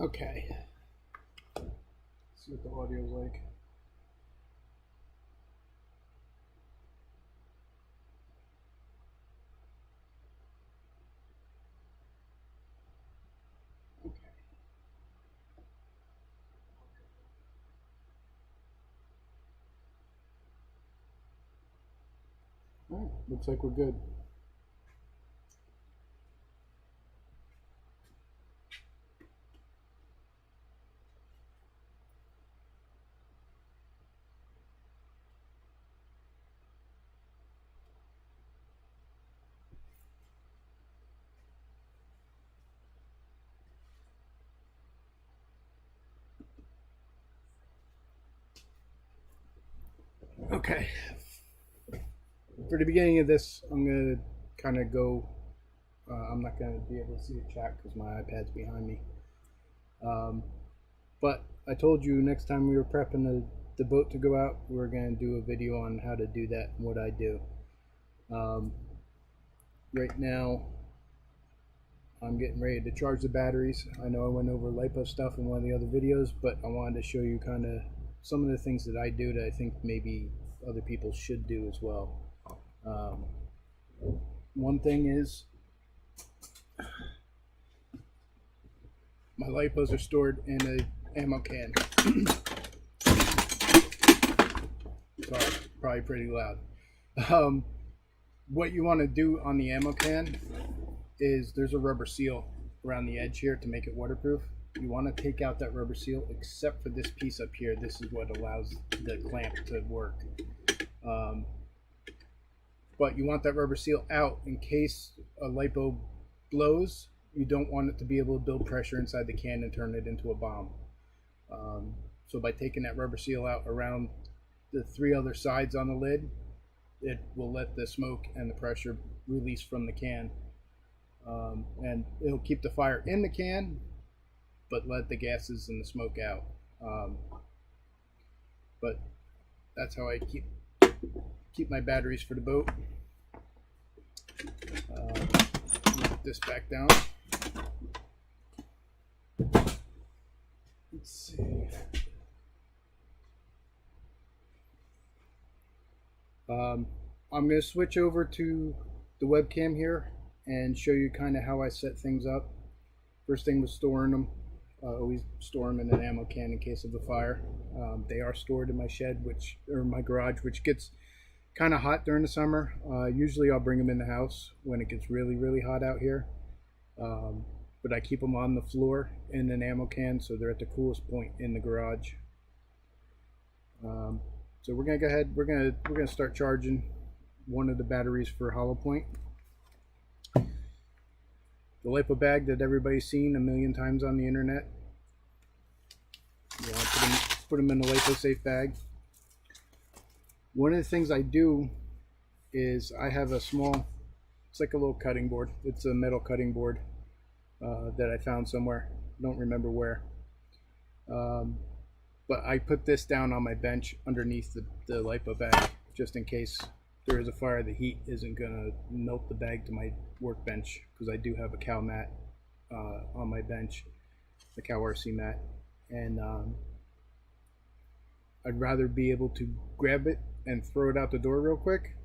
Okay. Let's see what the audio's like. Okay. All right. Looks like we're good. Okay. For the beginning of this, I'm going to kind of go. I'm not going to be able to see the chat because my iPad's behind me. But I told you next time we were prepping the boat to go out, we were going to do a video on how to do that and what I do. Right now, I'm getting ready to charge the batteries. I know I went over LiPo stuff in one of the other videos, but I wanted to show you kind of some of the things that I do that I think maybe other people should do as well. One thing is my LiPos are stored in an ammo can. Sorry, probably pretty loud. What you want to do on the ammo can is there's a rubber seal around the edge here to make it waterproof. You want to take out that rubber seal except for this piece up here. This is what allows the clamp to work. But you want that rubber seal out in case a LiPo blows. You don't want it to be able to build pressure inside the can and turn it into a bomb. So by taking that rubber seal out around the three other sides on the lid, it will let the smoke and the pressure release from the can. And it'll keep the fire in the can, but let the gases and the smoke out. But that's how I keep my batteries for the boat. Put this back down. Let's see. I'm going to switch over to the webcam here and show you kind of how I set things up. First thing was storing them. Always store them in an ammo can in case of a fire. They are stored in my shed, or my garage, which gets kind of hot during the summer. Usually I'll bring them in the house when it gets really, really hot out here. But I keep them on the floor in an ammo can, so they're at the coolest point in the garage. So we're gonna go ahead. We're gonna start charging one of the batteries for hollow point. The LiPo bag that everybody's seen a million times on the internet. You want to put them in a LiPo safe bag. One of the things I do is I have a small, it's like a little cutting board. It's a metal cutting board that I found somewhere. I don't remember where. But I put this down on my bench underneath the LiPo bag just in case there is a fire. The heat isn't going to melt the bag to my workbench because I do have a cow mat on my bench, the cow RC mat. And I'd rather be able to grab it and throw it out the door real quick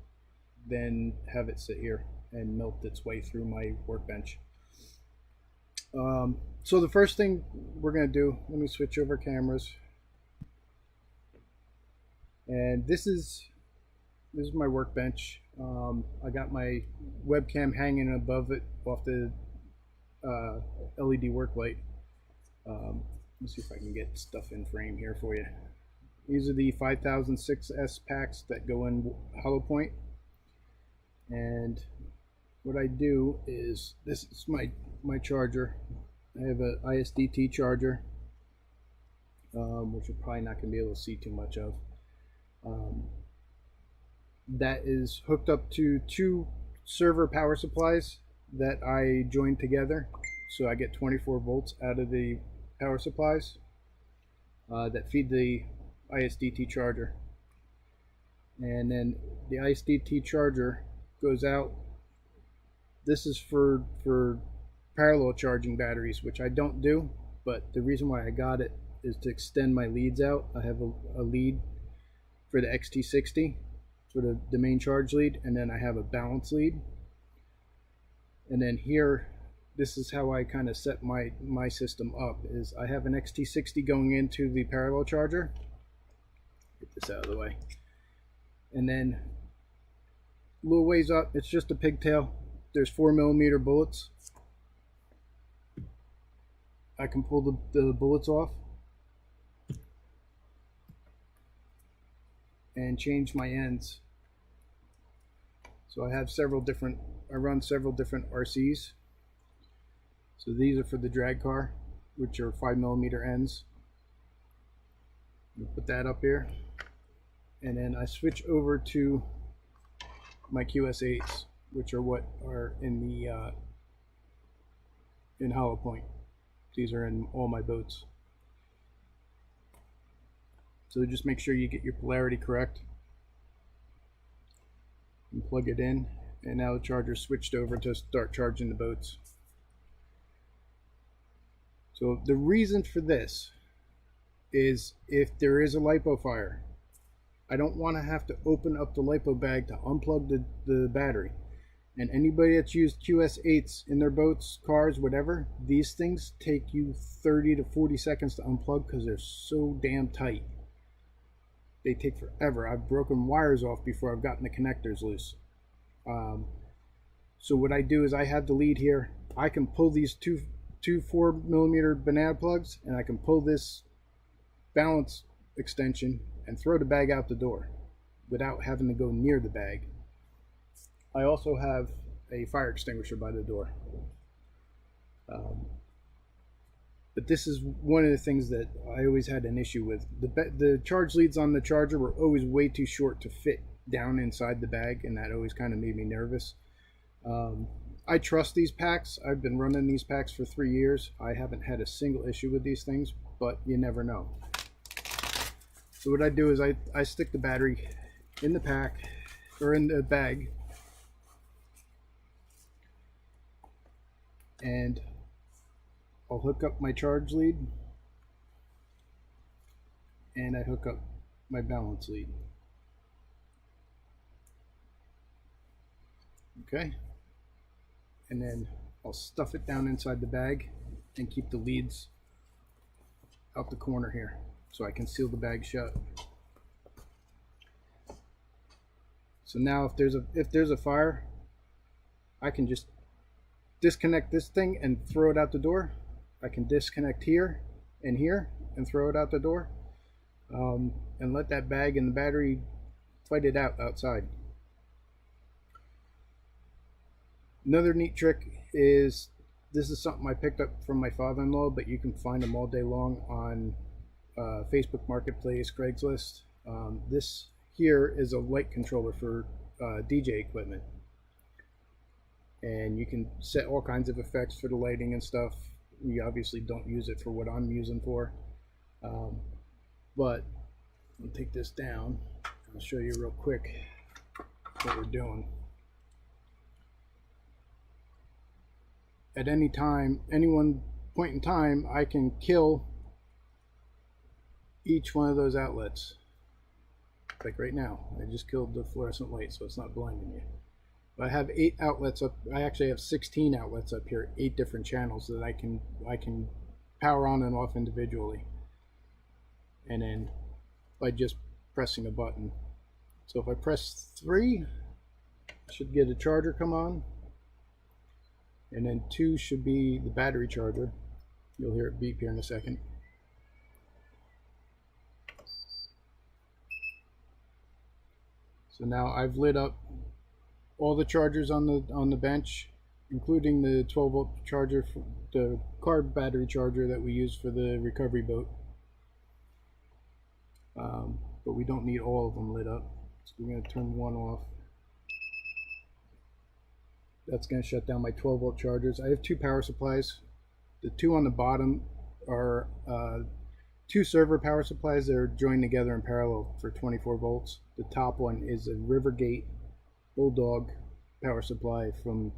than have it sit here and melt its way through my workbench. So the first thing we're going to do, let me switch over cameras. And this is my workbench. I got my webcam hanging above it off the LED work light. Let's see if I can get stuff in frame here for you. These are the 5006S packs that go in hollow point. And what I do is, this is my charger. I have an ISDT charger, which you're probably not going to be able to see too much of. That is hooked up to two server power supplies that I joined together, so I get 24 volts out of the power supplies that feed the ISDT charger. And then the ISDT charger goes out. This is for parallel charging batteries, which I don't do. but the reason why I got it is to extend my leads out. I have a lead for the XT60 for the main charge lead, and then I have a balance lead. And then here, this is how I kind of set my system up, is I have an XT60 going into the parallel charger. Get this out of the way. And then a little ways up, it's just a pigtail. There's 4mm bullets. I can pull the bullets off and change my ends. So I have I run several different RCs. So these are for the drag car, which are 5mm ends. Put that up here. And then I switch over to my QS8s, which are what are in the in hollow point. These are in all my boats. So just make sure you get your polarity correct. And plug it in, and now the charger switched over to start charging the boats. So the reason for this is if there is a LiPo fire, I don't want to have to open up the LiPo bag to unplug the battery. And anybody that's used QS8s in their boats, cars, whatever, these things take you 30 to 40 seconds to unplug because they're so damn tight. They take forever. I've broken wires off before I've gotten the connectors loose. So what I do is I have the lead here. I can pull these two 4mm banana plugs, and I can pull this balance extension and throw the bag out the door without having to go near the bag. I also have a fire extinguisher by the door. But this is one of the things that I always had an issue with. The charge leads on the charger were always way too short to fit down inside the bag, and that always kind of made me nervous. I trust these packs. I've been running these packs for 3 years. I haven't had a single issue with these things, but you never know. So what I do is I stick the battery in the pack, or in the bag, and I'll hook up my charge lead, and I hook up my balance lead. Okay, and then I'll stuff it down inside the bag and keep the leads out the corner here so I can seal the bag shut. So now if there's a fire, I can just disconnect this thing and throw it out the door. I can disconnect here and throw it out the door, and let that bag and the battery fight it out outside. Another neat trick is, this is something I picked up from my father-in-law, but you can find them all day long on Facebook Marketplace, Craigslist. This here is a light controller for DJ equipment, and you can set all kinds of effects for the lighting and stuff. You obviously don't use it for what I'm using for, but I'll take this down. I'll show you real quick what we're doing. At any time, any one point in time, I can kill each one of those outlets. Like right now, I just killed the fluorescent light, so it's not blinding you. But I have 8 outlets up. I actually have 16 outlets up here, 8 different channels that I can power on and off individually, and then by just pressing a button. So if I press 3, I should get a charger come on. And then 2 should be the battery charger. You'll hear it beep here in a second. So now I've lit up all the chargers on the bench, including the 12-volt charger, for the car battery charger that we use for the recovery boat. But we don't need all of them lit up. So we're going to turn one off. That's going to shut down my 12-volt chargers. I have 2 power supplies. The 2 on the bottom are 2 server power supplies that are joined together in parallel for 24 volts. The top one is a Rivergate Bulldog power supply from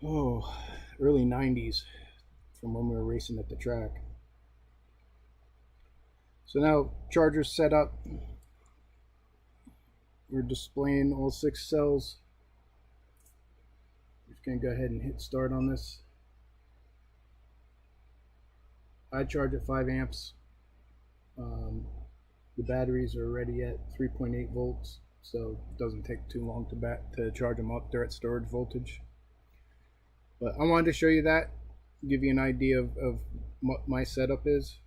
early 90s from when we were racing at the track. So now charger's set up. We're displaying all 6 cells. We're just going to go ahead and hit start on this. I charge at 5 amps. The batteries are already at 3.8 volts, so it doesn't take too long to charge them up. They're at storage voltage. But I wanted to show you that, give you an idea of what my setup is.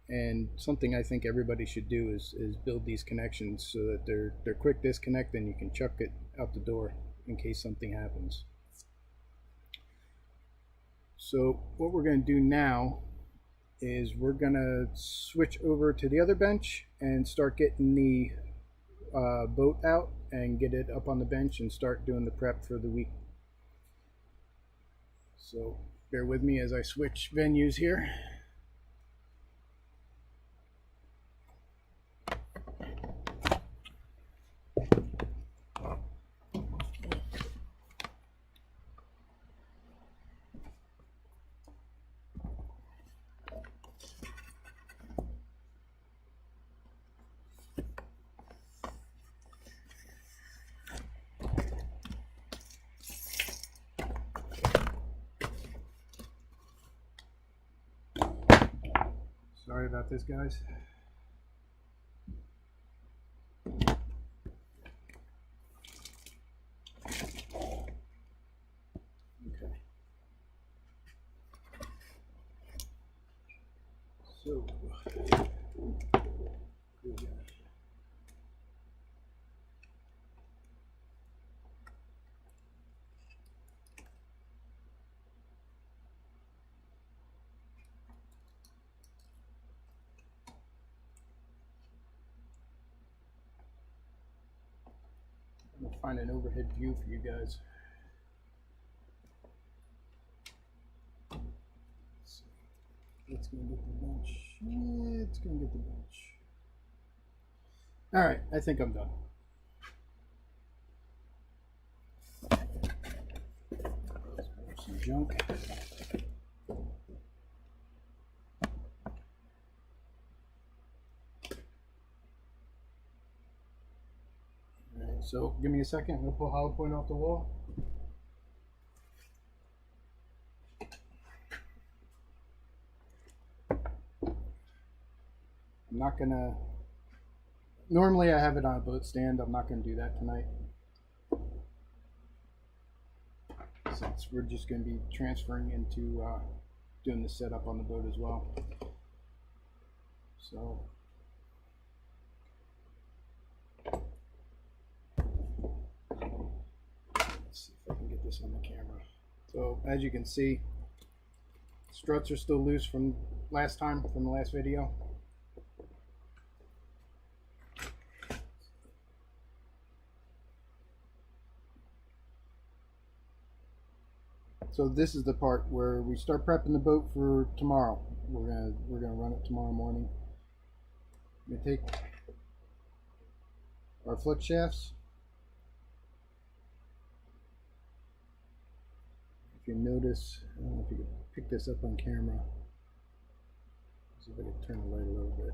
And something I think everybody should do is build these connections so that they're quick disconnect and you can chuck it out the door in case something happens. So what we're going to do now is we're going to switch over to the other bench and start getting the boat out and get it up on the bench and start doing the prep for the week. So bear with me as I switch venues here. Sorry about this, guys. Okay. So, I'm gonna find an overhead view for you guys. It's gonna get the bench. It's gonna get the bench. All right, I think I'm done. Some junk. So give me a second, we'll pull hollow point off the wall. I'm not gonna, normally I have it on a boat stand. I'm not gonna do that tonight, since we're just gonna be transferring into doing the setup on the boat as well. So let's see if I can get this on the camera. So as you can see, struts are still loose from last time, from the last video. So this is the part where we start prepping the boat for tomorrow. We're gonna run it tomorrow morning. We're gonna take our flex shafts. If you notice, I don't know if you can pick this up on camera. Let's see if I can turn the light a little bit.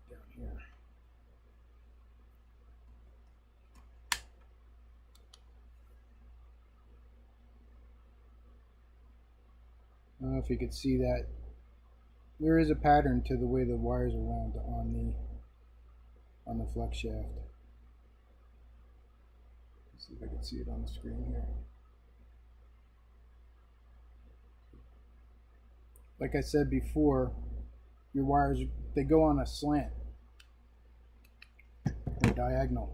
Down here. I don't know if you could see that. There is a pattern to the way the wires are wound on the flex shaft. Let's see if I can see it on the screen here. Like I said before, your wires, they go on a slant or diagonal.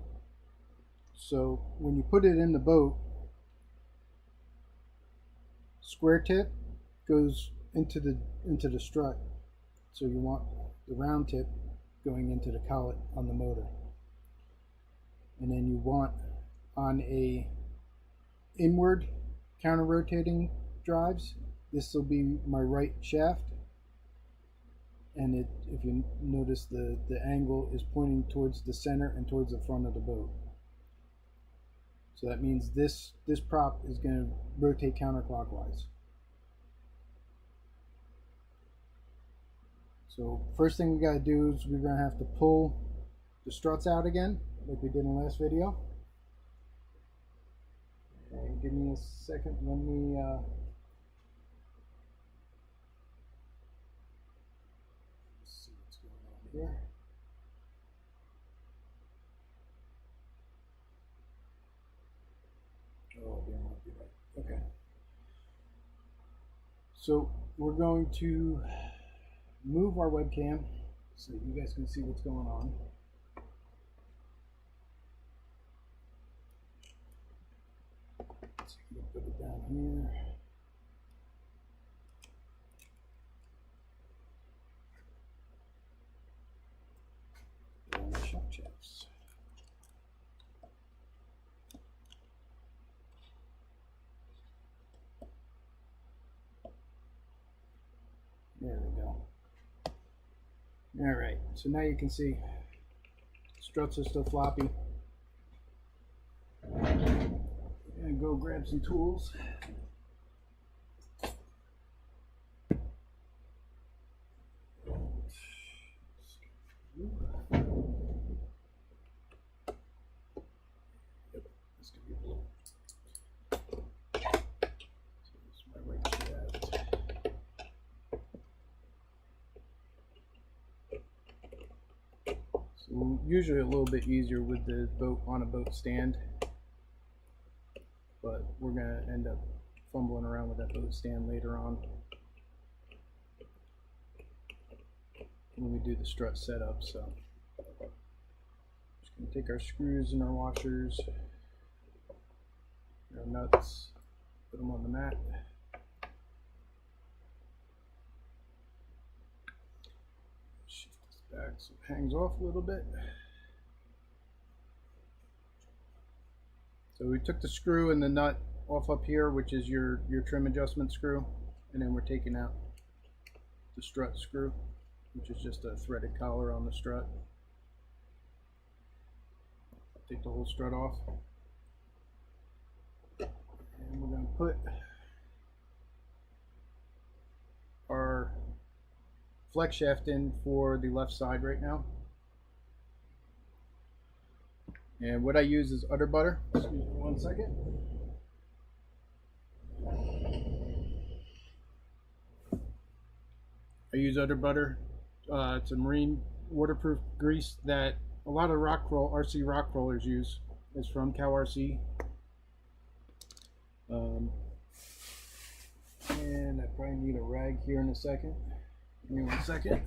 So when you put it in the boat, square tip goes into the strut. So you want the round tip going into the collet on the motor. And then you want on a inward counter rotating drives, this will be my right shaft. and if you notice, the angle is pointing towards the center and towards the front of the boat. So that means this prop is going to rotate counterclockwise. So first thing we got to do is we're going to have to pull the struts out again, like we did in the last video. And give me a second, let me see what's going on here. Oh, I didn't want to do that. Okay. So we're going to move our webcam so that you guys can see what's going on. Let's see, we'll put it down here. Put on the shock shafts. There we go. All right, so now you can see struts are still floppy. And go grab some tools. This could be blue. So this is my right shaft. So usually a little bit easier with the boat on a boat stand, but we're gonna end up fumbling around with that boat stand later on when we do the strut setup. So just gonna take our screws and our washers, our nuts, put them on the mat. Shift this back so it hangs off a little bit. So we took the screw and the nut off up here, which is your trim adjustment screw, and then we're taking out the strut screw, which is just a threaded collar on the strut. Take the whole strut off, and we're going to put our flex shaft in for the left side right now. And what I use is udder butter. Excuse me 1 second. I use udder butter. It's a marine waterproof grease that a lot of RC rock rollers use. It's from Cal RC. And I probably need a rag here in a second. Give me 1 second.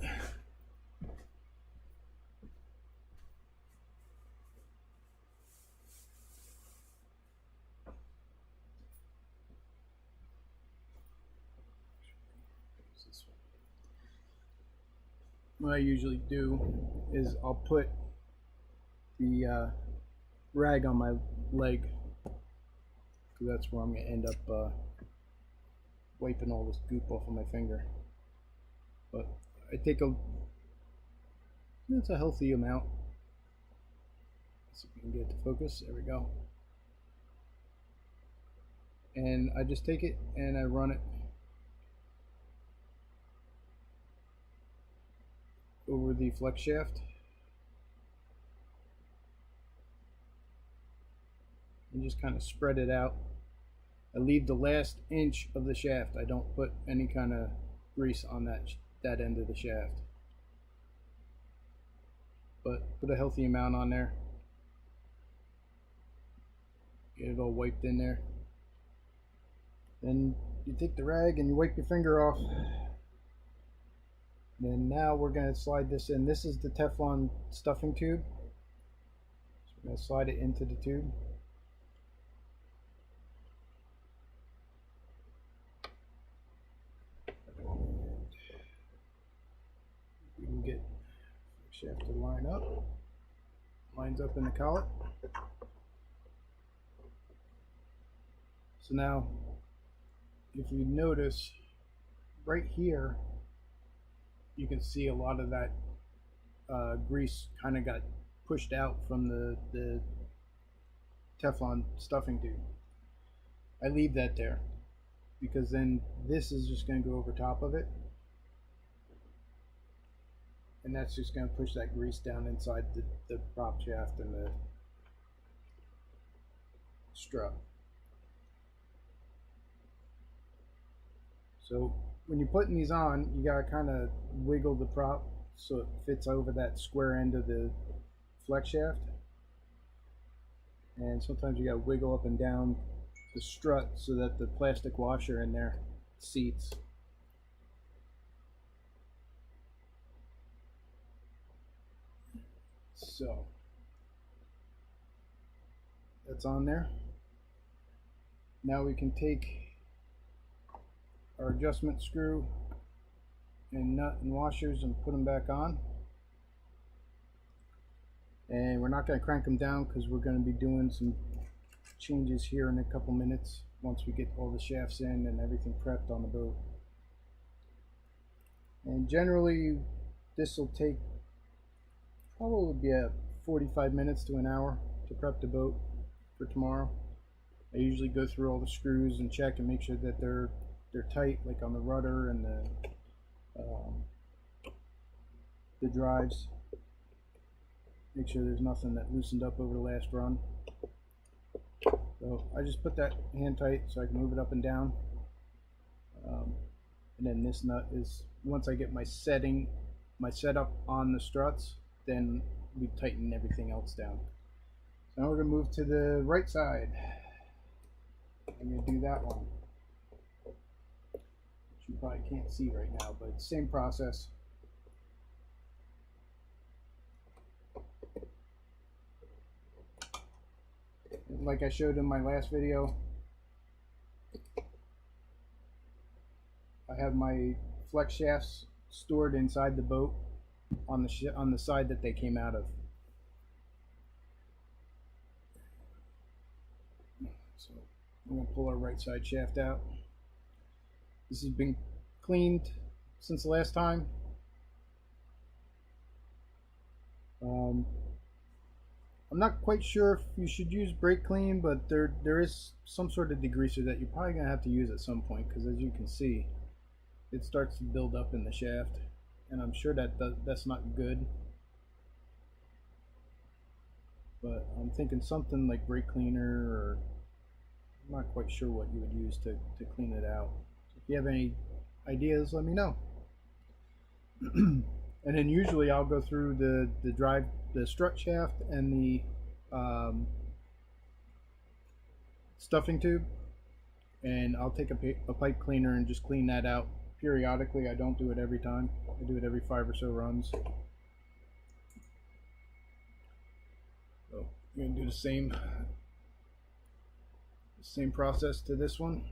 What I usually do is I'll put the rag on my leg, because that's where I'm going to end up wiping all this goop off of my finger. But I take it's a healthy amount. Let's see if we can get it to focus. There we go. And I just take it and I run it over the flex shaft, and just kind of spread it out. I leave the last inch of the shaft. I don't put any kind of grease on that end of the shaft, but put a healthy amount on there. Get it all wiped in there. Then you take the rag and you wipe your finger off. And now we're going to slide this in. This is the Teflon stuffing tube. So we're going to slide it into the tube. You can get the shaft to line up. Lines up in the collet. So now, if you notice, right here, you can see a lot of that grease kind of got pushed out from the Teflon stuffing tube. I leave that there because then this is just going to go over top of it, and that's just going to push that grease down inside the prop shaft and the strut. So when you're putting these on, you got to kind of wiggle the prop so it fits over that square end of the flex shaft, and sometimes you got to wiggle up and down the strut so that the plastic washer in there seats. So that's on there. Now we can take our adjustment screw and nut and washers and put them back on. And we're not going to crank them down because we're going to be doing some changes here in a couple minutes once we get all the shafts in and everything prepped on the boat. And generally this will take probably 45 minutes to an hour to prep the boat for tomorrow. I usually go through all the screws and check and make sure that they're tight, like on the rudder and the drives. Make sure there's nothing that loosened up over the last run. So I just put that hand tight so I can move it up and down. And then this nut is, once I get my setup on the struts, then we tighten everything else down. So now we're going to move to the right side. I'm going to do that one, which you probably can't see right now, but same process. Like I showed in my last video, I have my flex shafts stored inside the boat on the side that they came out of. So I'm going to pull our right side shaft out. This has been cleaned since the last time. I'm not quite sure if you should use brake clean, but there is some sort of degreaser that you're probably going to have to use at some point, because as you can see, it starts to build up in the shaft, and I'm sure that's not good. But I'm thinking something like brake cleaner, or I'm not quite sure what you would use to clean it out. So if you have any ideas, let me know. And then usually I'll go through the strut shaft and the stuffing tube, and I'll take a pipe cleaner and just clean that out periodically. I don't do it every time. I do it every 5 or so runs. So you're gonna do the same process to this one.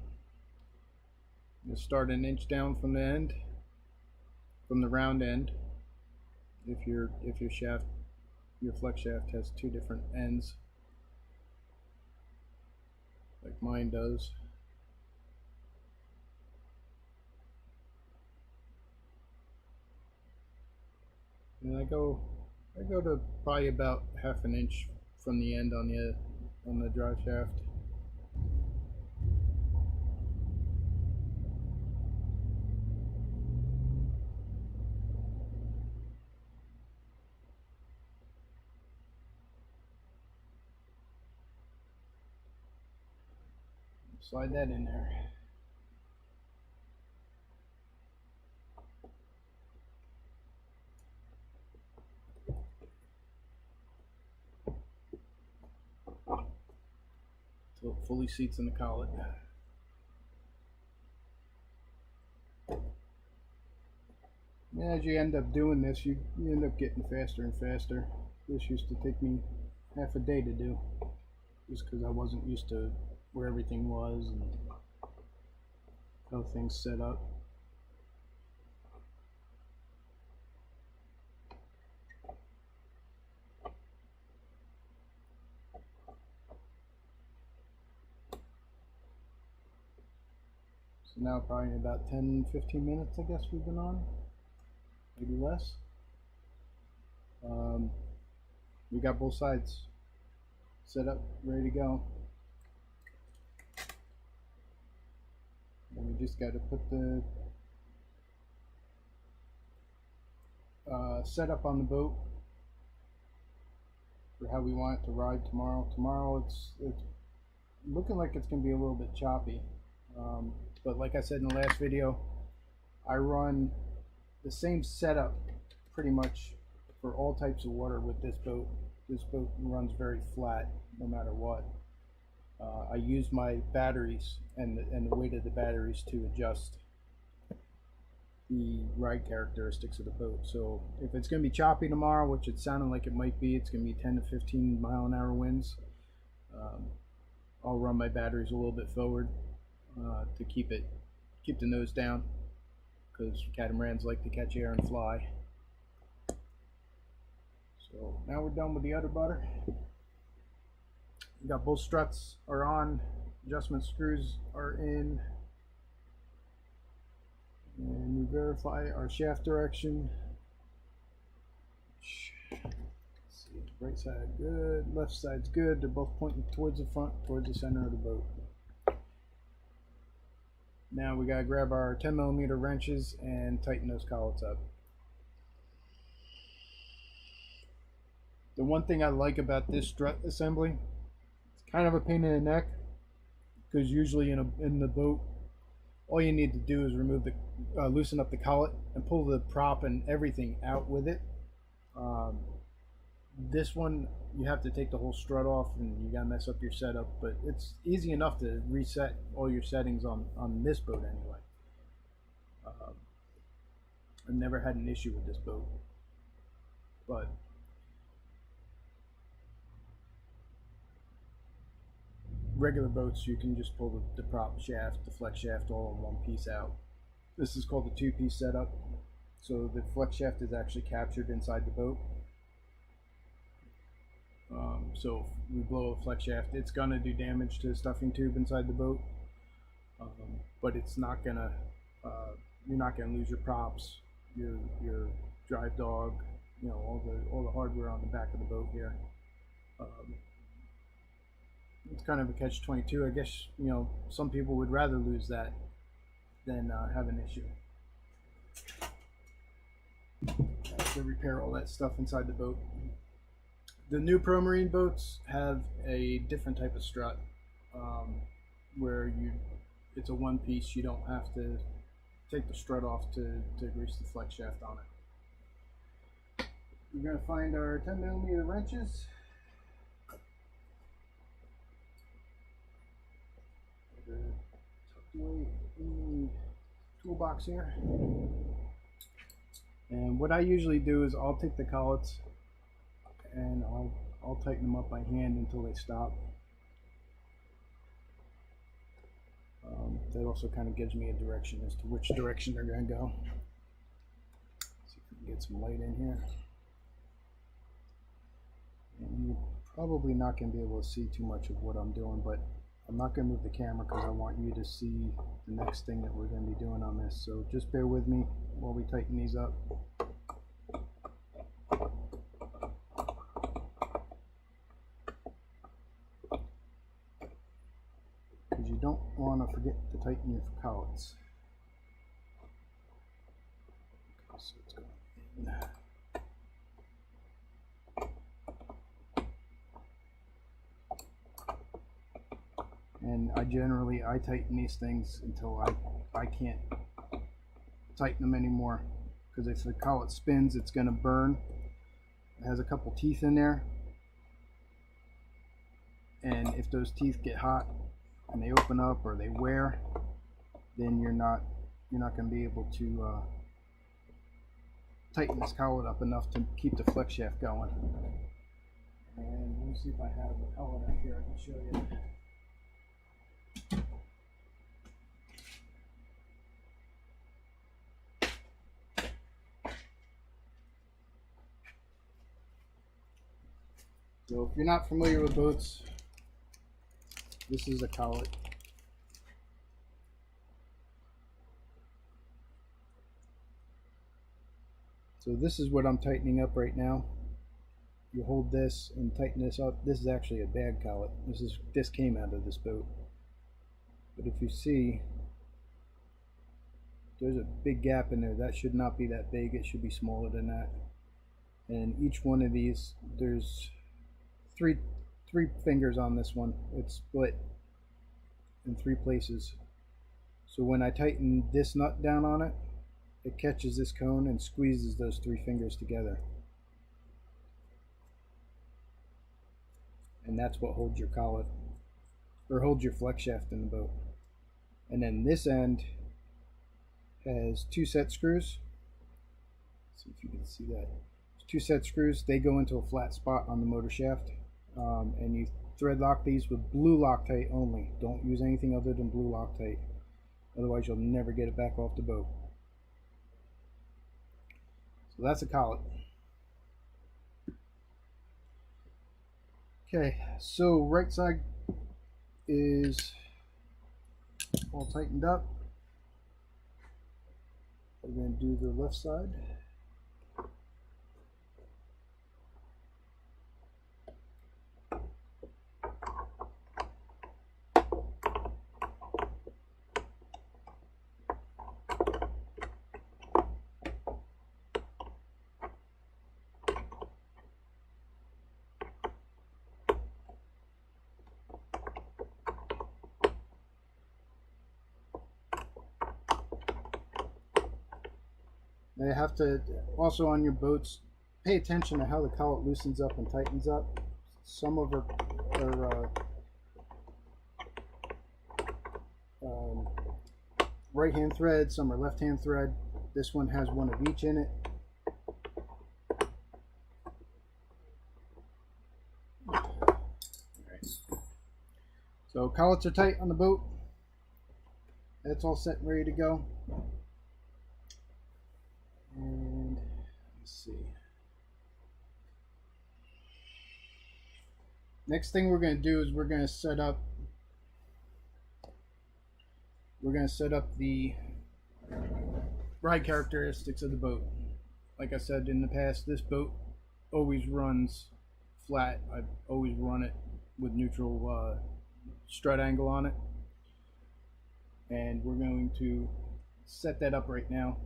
You start an inch down from the end, from the round end. If your flex shaft has 2 different ends, like mine does. And I go to probably about half an inch from the end on the drive shaft. Slide that in there. So it fully seats in the collet. As you end up doing this, you end up getting faster and faster. This used to take me half a day to do, just because I wasn't used to where everything was and how things set up. So now probably about 10-15 minutes I guess we've been on. maybe less. We got both sides set up, ready to go. And we just got to put the setup on the boat for how we want it to ride tomorrow. Tomorrow it's looking like it's going to be a little bit choppy, but like I said in the last video, I run the same setup pretty much for all types of water with this boat. This boat runs very flat no matter what. I use my batteries and the weight of the batteries to adjust the ride characteristics of the boat. So if it's going to be choppy tomorrow, which it's sounding like it might be, it's going to be 10 to 15 mile an hour winds. I'll run my batteries a little bit forward to keep the nose down, because catamarans like to catch air and fly. So now we're done with the udder butter. We got both struts are on, adjustment screws are in, and we verify our shaft direction. Let's see, right side good, left side's good. They're both pointing towards the front, towards the center of the boat. Now we gotta grab our 10mm wrenches and tighten those collets up. The one thing I like about this strut assembly, it's kind of a pain in the neck, because usually in the boat, all you need to do is remove the loosen up the collet and pull the prop and everything out with it. This one, you have to take the whole strut off and you gotta mess up your setup, but it's easy enough to reset all your settings on this boat anyway. I've never had an issue with this boat, but regular boats you can just pull the prop shaft, the flex shaft all in one piece out. This is called a two-piece setup, so the flex shaft is actually captured inside the boat. So if we blow a flex shaft, it's gonna do damage to the stuffing tube inside the boat, but it's not gonna you're not gonna lose your props, your drive dog, you know, all the hardware on the back of the boat here. It's kind of a catch-22. I guess, you know, some people would rather lose that than have an issue. I have to repair all that stuff inside the boat. The new Pro-Marine boats have a different type of strut, where it's a one piece. You don't have to take the strut off to grease the flex shaft on it. We're going to find our 10mm wrenches. Tucked away in the toolbox here. And what I usually do is I'll take the collets and I'll tighten them up by hand until they stop. That also kind of gives me a direction as to which direction they're going to go. See if we can get some light in here. And you're probably not going to be able to see too much of what I'm doing, but I'm not going to move the camera because I want you to see the next thing that we're going to be doing on this. So just bear with me while we tighten these up. Because you don't want to forget to tighten your collets. Okay, so it's going in. And I tighten these things until I can't tighten them anymore, because if the collet spins, it's going to burn. It has a couple teeth in there, and if those teeth get hot and they open up or they wear, then you're not going to be able to tighten this collet up enough to keep the flex shaft going. And let me see if I have a collet out here I can show you. So if you're not familiar with boats, this is a collet. So this is what I'm tightening up right now. You hold this and tighten this up. This is actually a bag collet. This came out of this boat. But if you see, there's a big gap in there. That should not be that big. It should be smaller than that. And each one of these, there's three fingers on this one. It's split in 3 places. So when I tighten this nut down on it, it catches this cone and squeezes those 3 fingers together. And that's what holds your collet, or holds your flex shaft in the boat. And then this end has 2 set screws. Let's see if you can see that. 2 set screws. They go into a flat spot on the motor shaft, and you thread lock these with blue Loctite only. Don't use anything other than blue Loctite, otherwise you'll never get it back off the boat. So that's a collet. Okay, so right side is all tightened up. We're going to do the left side. You have to also on your boats pay attention to how the collet loosens up and tightens up. Some of are right hand thread, some are left hand thread. This one has one of each in it. Alright. So collets are tight on the boat. That's all set and ready to go. And let's see. Next thing we're going to do is we're going to set up the ride characteristics of the boat. Like I said in the past, this boat always runs flat. I've always run it with neutral strut angle on it. And we're going to set that up right now.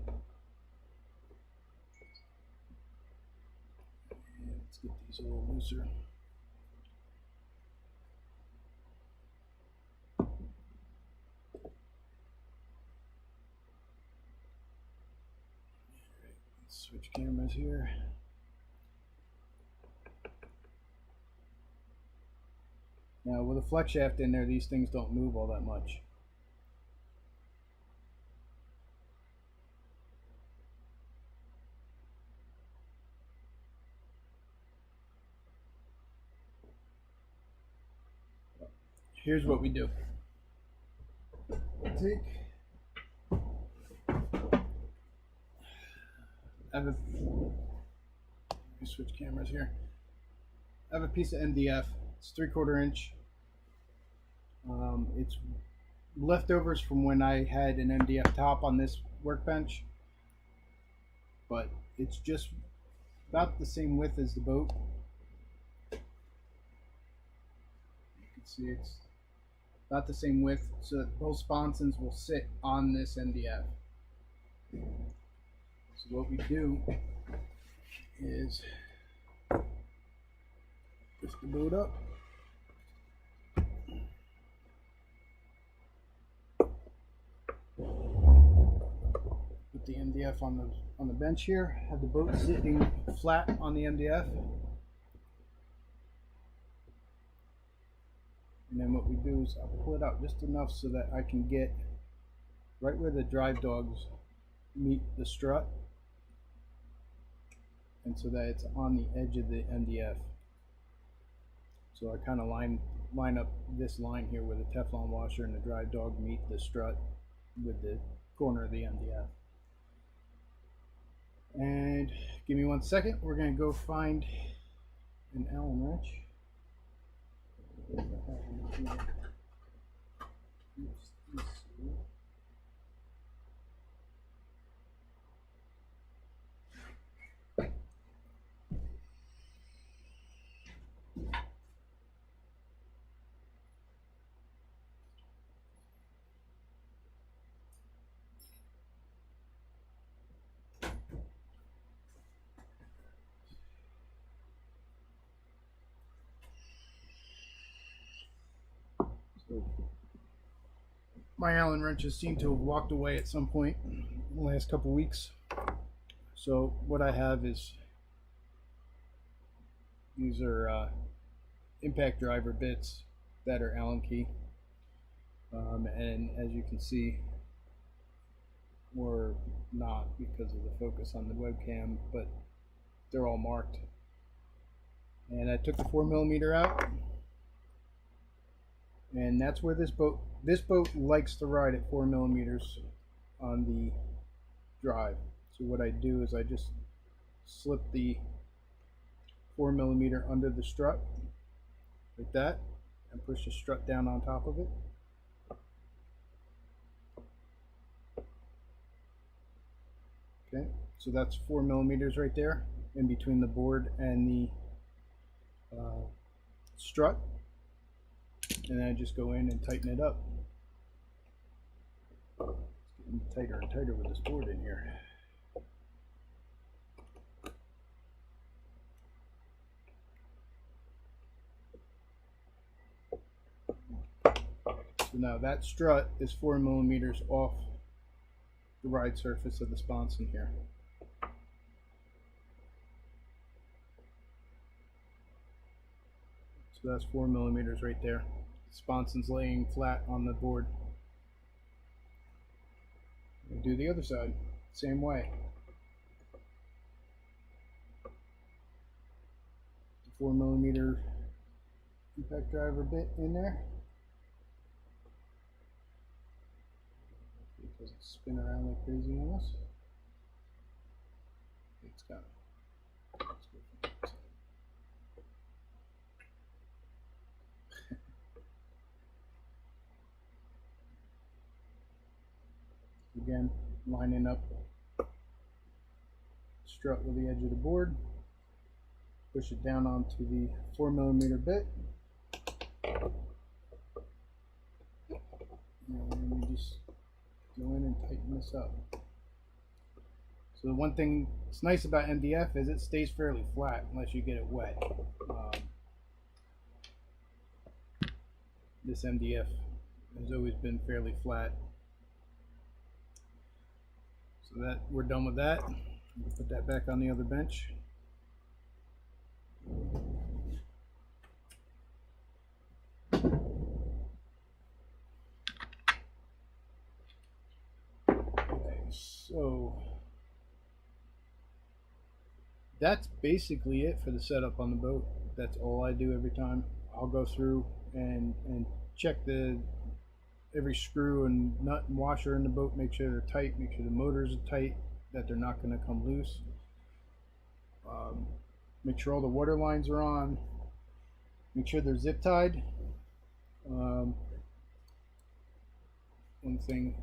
Let's get these a little looser. Let's switch cameras here. Now with a flex shaft in there, these things don't move all that much. Here's what we do. Take, let me switch cameras here. I have a piece of MDF. It's 3/4 inch. It's leftovers from when I had an MDF top on this workbench, but it's just about the same width as the boat. You can see it's about the same width, so that both sponsons will sit on this MDF. So what we do is lift the boat up. Put the MDF on the bench here. Have the boat sitting flat on the MDF. And then what we do is I'll pull it out just enough so that I can get right where the drive dogs meet the strut, and so that it's on the edge of the MDF. So I kind of line up this line here where the Teflon washer and the drive dog meet the strut with the corner of the MDF. And give me 1 second, we're going to go find an Allen wrench. my Allen wrenches seem to have walked away at some point in the last couple weeks. So what I have is, these are impact driver bits that are Allen key, and as you can see, or not because of the focus on the webcam, but they're all marked. And I took the 4mm out, and that's where this boat likes to ride at 4mm on the drive. So what I do is I just slip the 4mm under the strut like that and push the strut down on top of it. Okay, so that's 4mm right there in between the board and the strut, and then I just go in and tighten it up. It's getting tighter and tighter with this board in here. So now that strut is 4mm off the ride surface of the sponson here. So that's 4mm right there. The sponson's laying flat on the board. We'll do the other side, same way. The 4mm impact driver bit in there. It doesn't spin around like crazy on this. It's got it. Let's go from that side. Again, lining up strut with the edge of the board, push it down onto the 4mm bit, and we just go in and tighten this up. So the one thing that's nice about MDF is it stays fairly flat unless you get it wet. This MDF has always been fairly flat. So that we're done with that. We'll put that back on the other bench. Okay, so that's basically it for the setup on the boat. That's all I do every time. I'll go through and check every screw and nut and washer in the boat, make sure they're tight, make sure the motors are tight, that they're not going to come loose. Make sure all the water lines are on. Make sure they're zip tied. One thing,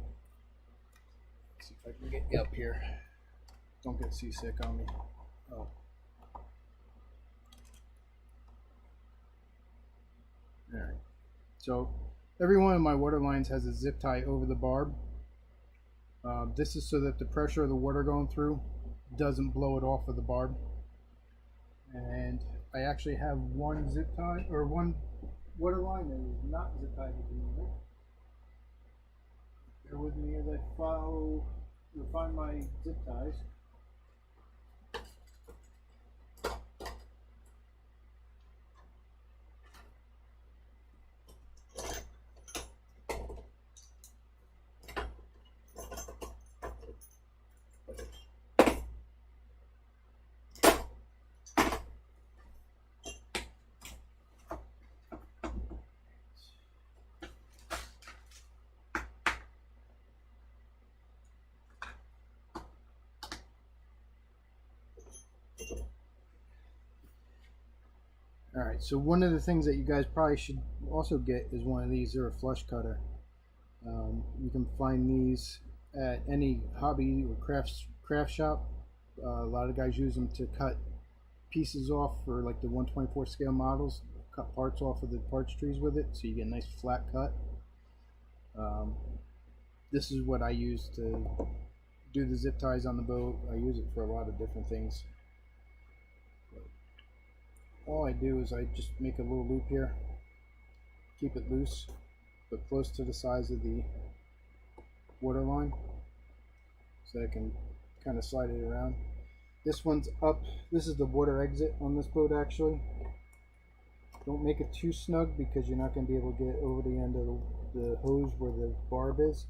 let's see if I can get you up here. Don't get seasick on me. Oh. Alright, so every one of my water lines has a zip tie over the barb. This is so that the pressure of the water going through doesn't blow it off of the barb. And I actually have one zip tie, or one water line that is not zip tied at the moment. Bear with me as I find my zip ties. Alright, so one of the things that you guys probably should also get is one of these. They're a flush cutter. You can find these at any hobby or craft shop. A lot of guys use them to cut pieces off for like the 1/24 scale models. Cut parts off of the parts trees with it, so you get a nice flat cut. This is what I use to do the zip ties on the boat. I use it for a lot of different things. All I do is I just make a little loop here, keep it loose, but close to the size of the water line, so I can kind of slide it around. This one's up. This is the water exit on this boat actually. Don't make it too snug because you're not going to be able to get over the end of the hose where the barb is,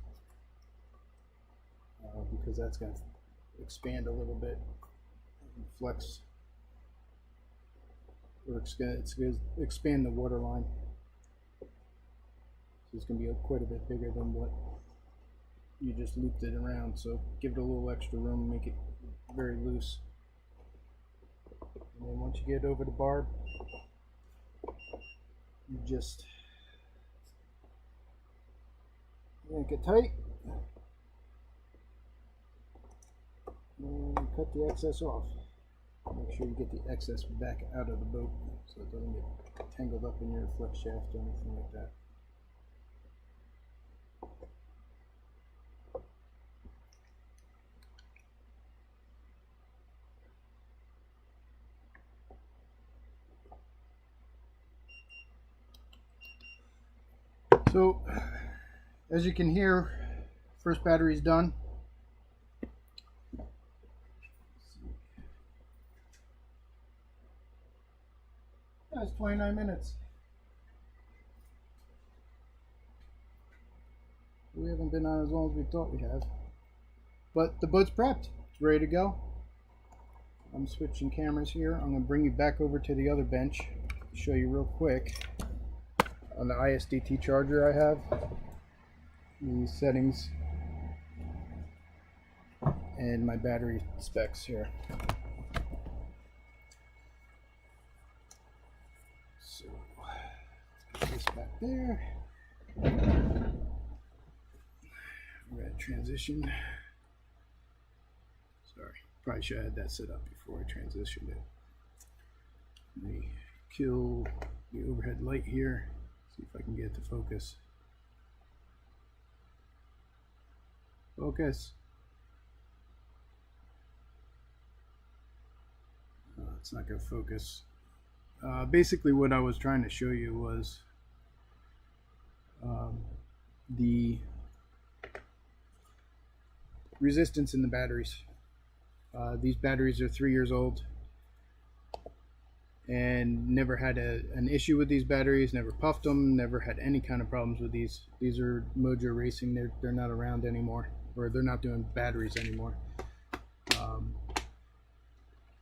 because that's going to expand a little bit and flex, or it's going to expand the water line. So it's going to be quite a bit bigger than what you just looped it around. So give it a little extra room, make it very loose. And then once you get over the barb, you just yank it tight and cut the excess off. Make sure you get the excess back out of the boat so it doesn't get tangled up in your flex shaft or anything like that. So, as you can hear, first battery's done. That's 29 minutes. We haven't been on as long as we thought we have. But the boat's prepped. It's ready to go. I'm switching cameras here. I'm going to bring you back over to the other bench to show you real quick. On the ISDT charger I have, these settings, and my battery specs here. So, let's put this back there. We're going to transition. Sorry, probably should have had that set up before I transitioned it. Let me kill the overhead light here. See if I can get it to focus. Focus. It's not going to focus. Basically what I was trying to show you was the resistance in the batteries. These batteries are 3 years old and never had an issue with these batteries, never puffed them, never had any kind of problems with these. These are Mojo Racing. They're not around anymore, or they're not doing batteries anymore.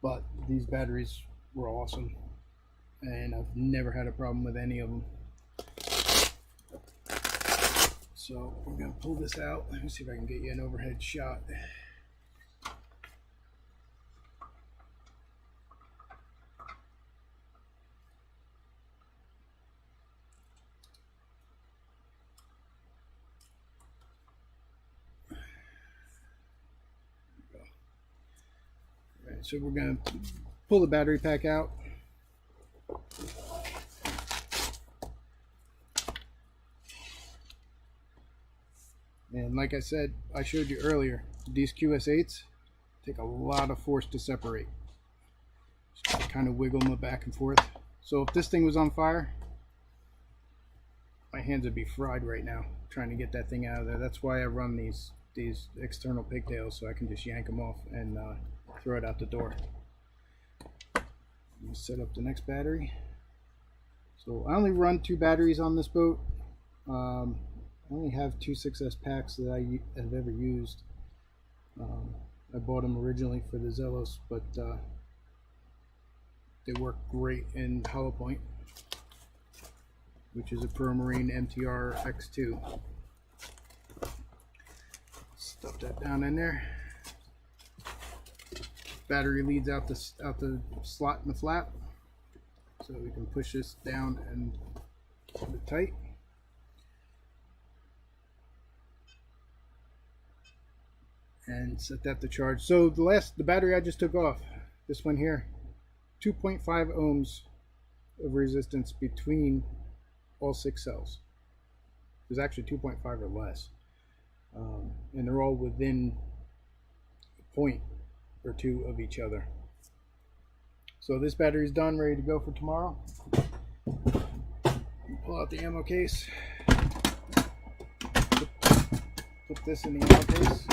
But these batteries were awesome, and I've never had a problem with any of them. So we're going to pull this out. Let me see if I can get you an overhead shot. So we're going to pull the battery pack out. And like I said, I showed you earlier, these QS8s take a lot of force to separate. Just kind of wiggle them back and forth. So if this thing was on fire, my hands would be fried right now trying to get that thing out of there. That's why I run these external pigtails, so I can just yank them off and throw it out the door. Let me set up the next battery. So I only run 2 batteries on this boat. I only have 2 6S packs that I have ever used. I bought them originally for the Zelos, but they work great in Hollow Point, which is a Pro-Marine MTR X2. Stuff that down in there. Battery leads out the slot in the flap, so we can push this down and hold it tight. And set that to charge. So the battery I just took off, this one here, 2.5 ohms of resistance between all 6 cells. There's actually 2.5 or less, and they're all within a point or 2 of each other. So this battery's done, ready to go for tomorrow. Pull out the ammo case, put Put this in the ammo case.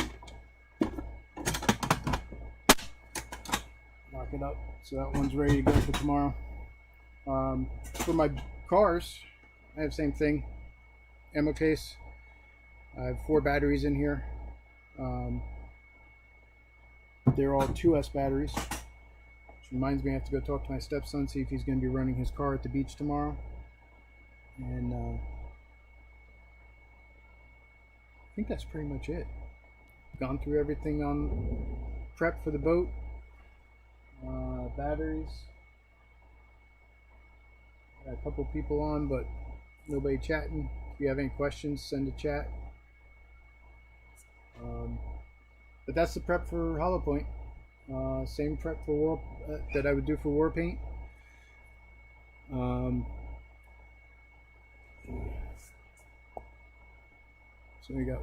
Lock it up so that one's ready to go for tomorrow. For my cars, I have the same thing. Ammo case. I have 4 batteries in here. They're all 2S batteries. Which reminds me I have to go talk to my stepson, see if he's going to be running his car at the beach tomorrow. And I think that's pretty much it. Gone through everything on prep for the boat. Batteries. Got a couple people on, but nobody chatting. If you have any questions, send a chat. But that's the prep for Hollow Point. Same prep for war that I would do for war paint. So we got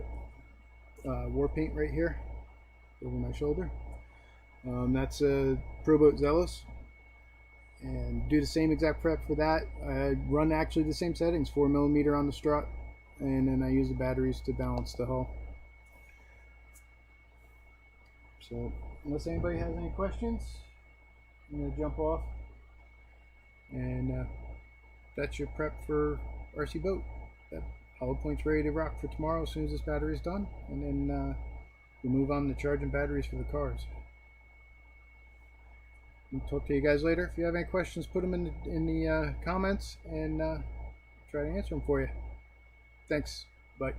war paint right here over my shoulder. That's a ProBoat Zealous, and do the same exact prep for that. I run actually the same settings, 4mm on the strut, and then I use the batteries to balance the hull. So unless anybody has any questions, I'm going to jump off, and that's your prep for RC Boat. That Hollow Point's ready to rock for tomorrow as soon as this battery's done, and then we'll move on to charging batteries for the cars. I'll talk to you guys later. If you have any questions, put them in the comments, and try to answer them for you. Thanks. Bye.